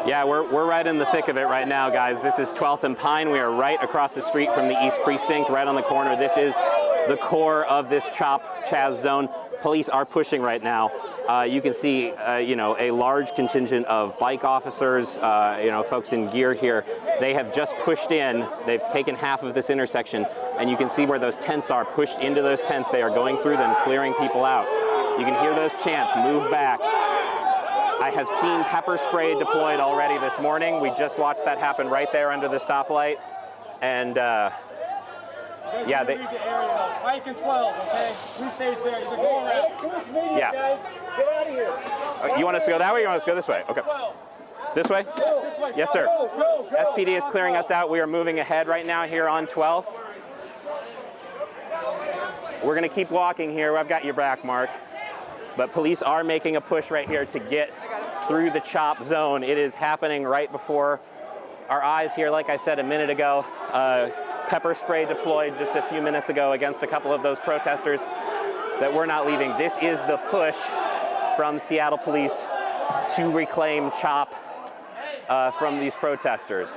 Yeah, we're right in the thick of it right now, guys. This is 12th and Pine. We are right across the street from the East Precinct, right on the corner. This is the core of this CHAZ zone. Police are pushing right now. You can see, a large contingent of bike officers, folks in gear here. They have just pushed in. They've taken half of this intersection, and you can see where those tents are. Pushed into those tents. They are going through them, clearing people out. You can hear those chants, "Move back." I have seen pepper spray deployed already this morning. We just watched that happen right there under the stoplight. And yeah, they... Pike and 12, okay? 3 stays there. You're going around. Yeah. Guys. Get out of here. You want us to go that way or you want us to go this way? Okay. This way? This way. Yes, sir. Go. SPD is clearing us out. We are moving ahead right now here on 12th. We're going to keep walking here. I've got your back, Mark. But police are making a push right here to get through the CHOP zone. It is happening right before our eyes here. Like I said a minute ago, pepper spray deployed just a few minutes ago against a couple of those protesters that were not leaving. This is the push from Seattle police to reclaim CHOP from these protesters.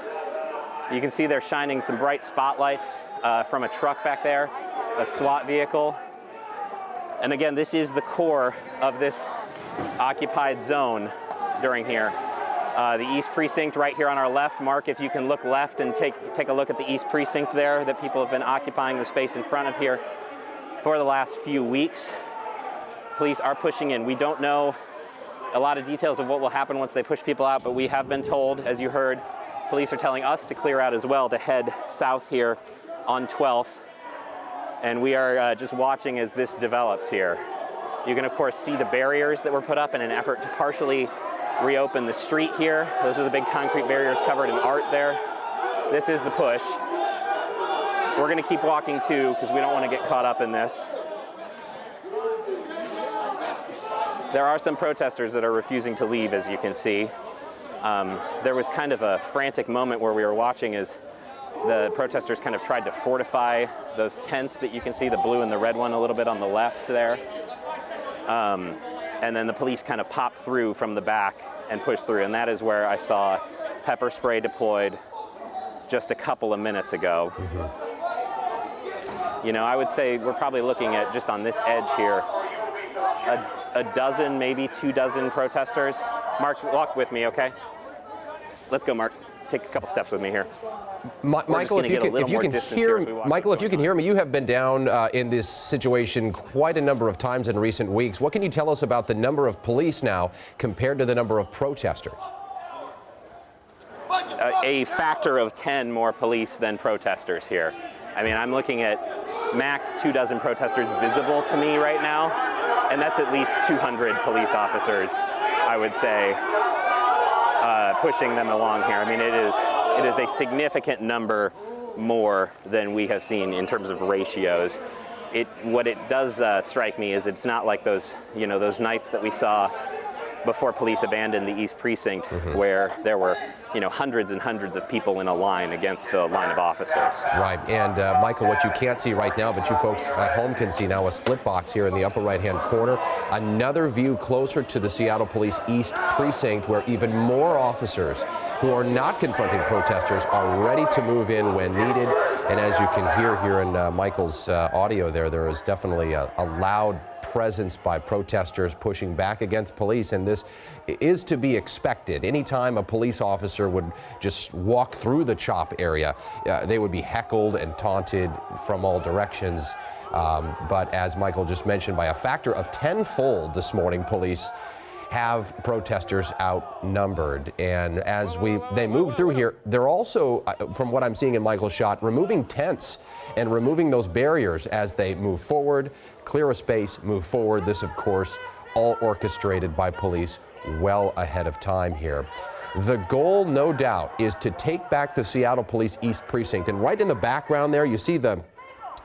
You can see they're shining some bright spotlights from a truck back there, a SWAT vehicle. And again, this is the core of this occupied zone during here. The East Precinct right here on our left. Mark, if you can look left and take a look at the East Precinct there, that people have been occupying the space in front of here for the last few weeks. Police are pushing in. We don't know a lot of details of what will happen once they push people out, but we have been told, as you heard, police are telling us to clear out as well, to head south here on 12th. And we are just watching as this develops here. You can, of course, see the barriers that were put up in an effort to partially reopen the street here. Those are the big concrete barriers covered in art there. This is the push. We're going to keep walking too, because we don't want to get caught up in this. There are some protesters that are refusing to leave, as you can see. There was kind of a frantic moment where we were watching as the protesters kind of tried to fortify those tents that you can see, the blue and the red one a little bit on the left there. And then the police kind of popped through from the back and pushed through. And that is where I saw pepper spray deployed just a couple of minutes ago. Mm-hmm. I would say we're probably looking at, just on this edge here, a dozen, maybe 2 dozen protesters. Mark, walk with me, okay? Let's go, Mark. Take a couple steps with me here. Michael, if you can hear me, you have been down in this situation quite a number of times in recent weeks. What can you tell us about the number of police now compared to the number of protesters? A factor of 10 more police than protesters here. I mean, I'm looking at max 2 dozen protesters visible to me right now, and that's at least 200 police officers, I would say, pushing them along here. I mean, it is a significant number more than we have seen in terms of ratios. What it does strike me is it's not like those nights that we saw before police abandoned the East Precinct, mm-hmm. where there were, hundreds and hundreds of people in a line against the line of officers. Right, and Michael, what you can't see right now, but you folks at home can see now, a split box here in the upper right-hand corner. Another view closer to the Seattle Police East Precinct, where even more officers who are not confronting protesters are ready to move in when needed. And as you can hear here in Michael's audio there is definitely a loud presence by protesters pushing back against police, and this is to be expected. Anytime a police officer would just walk through the CHOP area, they would be heckled and taunted from all directions. But as Michael just mentioned, by a factor of 10-fold this morning, police have protesters outnumbered. And as they move through here, they're also, from what I'm seeing in Michael's shot, removing tents and removing those barriers as they move forward, clear a space, move forward. This, of course, all orchestrated by police well ahead of time here. The goal, no doubt, is to take back the Seattle Police East Precinct. And right in the background there, you see the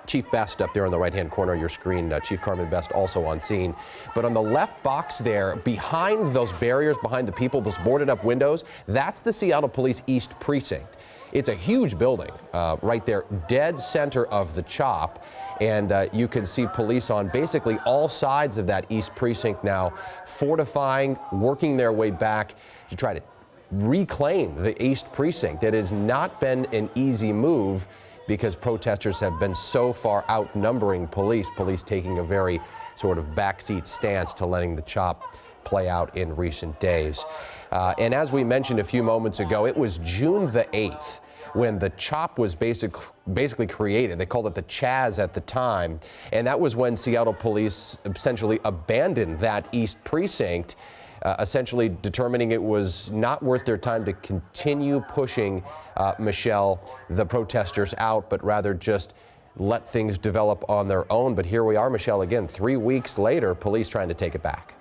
Chief Best up there on the right-hand corner of your screen, Chief Carmen Best also on scene. But on the left box there, behind those barriers, behind the people, those boarded up windows, that's the Seattle Police East Precinct. It's a huge building right there, dead center of the CHOP. And you can see police on basically all sides of that East Precinct now, fortifying, working their way back to try to reclaim the East Precinct. It has not been an easy move because protesters have been so far outnumbering police taking a very sort of backseat stance to letting the CHOP play out in recent days. And as we mentioned a few moments ago, it was June the 8th when the CHOP was basically created. They called it the CHAZ at the time, and that was when Seattle police essentially abandoned that East Precinct, essentially determining it was not worth their time to continue pushing, Michelle, the protesters out, but rather just let things develop on their own. But here we are, Michelle, again, 3 weeks later, police trying to take it back.